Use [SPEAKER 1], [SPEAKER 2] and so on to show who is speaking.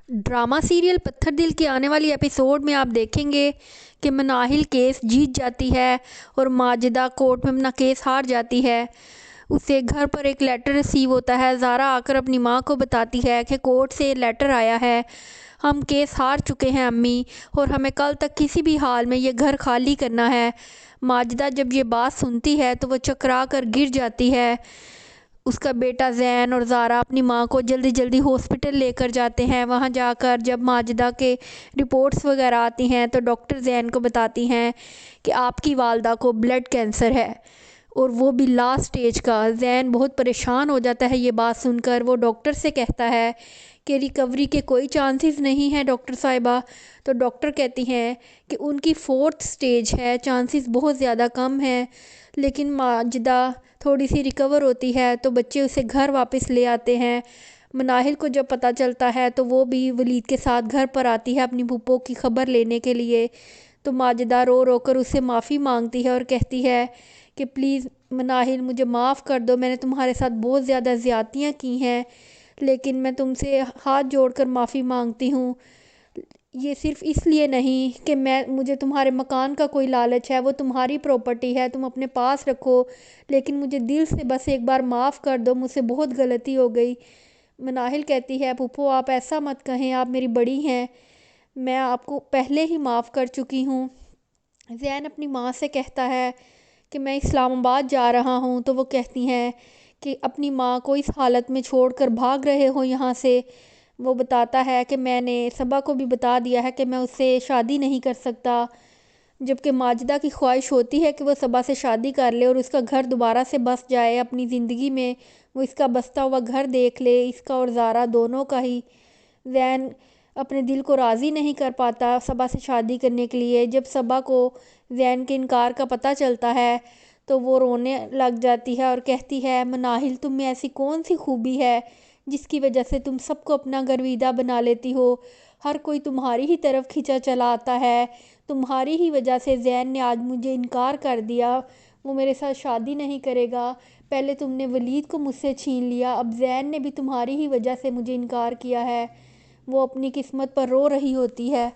[SPEAKER 1] Drama serial پتھر دل کے آنے والی ایپیسوڈ میں آپ دیکھیں گے کہ مناہل کیس جیت جاتی ہے اور ماجدہ کورٹ میں اپنا کیس ہار جاتی ہے۔ اسے گھر پر ایک لیٹر ریسیو ہوتا ہے۔ زارا آ کر اپنی ماں کو بتاتی ہے کہ کورٹ سے لیٹر آیا ہے، ہم کیس ہار چکے ہیں امی، اور ہمیں کل تک کسی بھی حال میں یہ گھر خالی کرنا ہے۔ ماجدہ جب یہ بات سنتی ہے تو وہ چکرا کر گر جاتی ہے۔ اس کا بیٹا زین اور زارا اپنی ماں کو جلدی جلدی ہاسپٹل لے کر جاتے ہیں۔ وہاں جا کر جب ماجدہ کے رپورٹس وغیرہ آتی ہیں تو ڈاکٹر زین کو بتاتی ہیں کہ آپ کی والدہ کو بلڈ کینسر ہے، اور وہ بھی لاسٹ سٹیج کا۔ زین بہت پریشان ہو جاتا ہے یہ بات سن کر۔ وہ ڈاکٹر سے کہتا ہے کہ ریکوری کے کوئی چانسز نہیں ہیں ڈاکٹر صاحبہ۔ تو ڈاکٹر کہتی ہیں کہ ان کی 4تھ سٹیج ہے، چانسز بہت زیادہ کم ہیں۔ لیکن ماجدہ تھوڑی سی ریکور ہوتی ہے تو بچے اسے گھر واپس لے آتے ہیں۔ مناہل کو جب پتہ چلتا ہے تو وہ بھی ولید کے ساتھ گھر پر آتی ہے اپنی پھپھو کی خبر لینے کے لیے۔ تو ماجدہ رو رو کر اس سے معافی مانگتی ہے اور کہتی ہے کہ پلیز مناہل مجھے معاف کر دو، میں نے تمہارے ساتھ بہت زیادہ زیادتیاں کی ہیں، لیکن میں تم سے ہاتھ جوڑ کر معافی مانگتی ہوں۔ یہ صرف اس لیے نہیں کہ مجھے تمہارے مکان کا کوئی لالچ ہے، وہ تمہاری پراپرٹی ہے، تم اپنے پاس رکھو، لیکن مجھے دل سے بس ایک بار معاف کر دو، مجھ سے بہت غلطی ہو گئی۔ مناہل کہتی ہے پھپھو آپ ایسا مت کہیں، آپ میری بڑی ہیں، میں آپ کو پہلے ہی معاف کر چکی ہوں۔ زین اپنی ماں سے کہتا ہے کہ میں اسلام آباد جا رہا ہوں، تو وہ کہتی ہیں کہ اپنی ماں کو اس حالت میں چھوڑ کر بھاگ رہے ہو یہاں سے۔ وہ بتاتا ہے کہ میں نے صبا کو بھی بتا دیا ہے کہ میں اس سے شادی نہیں کر سکتا، جبکہ ماجدہ کی خواہش ہوتی ہے کہ وہ صبا سے شادی کر لے اور اس کا گھر دوبارہ سے بس جائے اپنی زندگی میں، وہ اس کا بستا ہوا گھر دیکھ لے، اس کا اور زارا دونوں کا ہی۔ زین اپنے دل کو راضی نہیں کر پاتا صبا سے شادی کرنے کے لیے۔ جب صبا کو زین کے انکار کا پتہ چلتا ہے تو وہ رونے لگ جاتی ہے اور کہتی ہے مناہل تم میں ایسی کون سی خوبی ہے جس کی وجہ سے تم سب کو اپنا گرویدہ بنا لیتی ہو، ہر کوئی تمہاری ہی طرف کھینچا چلا آتا ہے، تمہاری ہی وجہ سے زین نے آج مجھے انکار کر دیا، وہ میرے ساتھ شادی نہیں کرے گا، پہلے تم نے ولید کو مجھ سے چھین لیا، اب زین نے بھی تمہاری ہی وجہ سے مجھے انکار کیا ہے۔ وہ اپنی قسمت پر رو رہی ہوتی ہے۔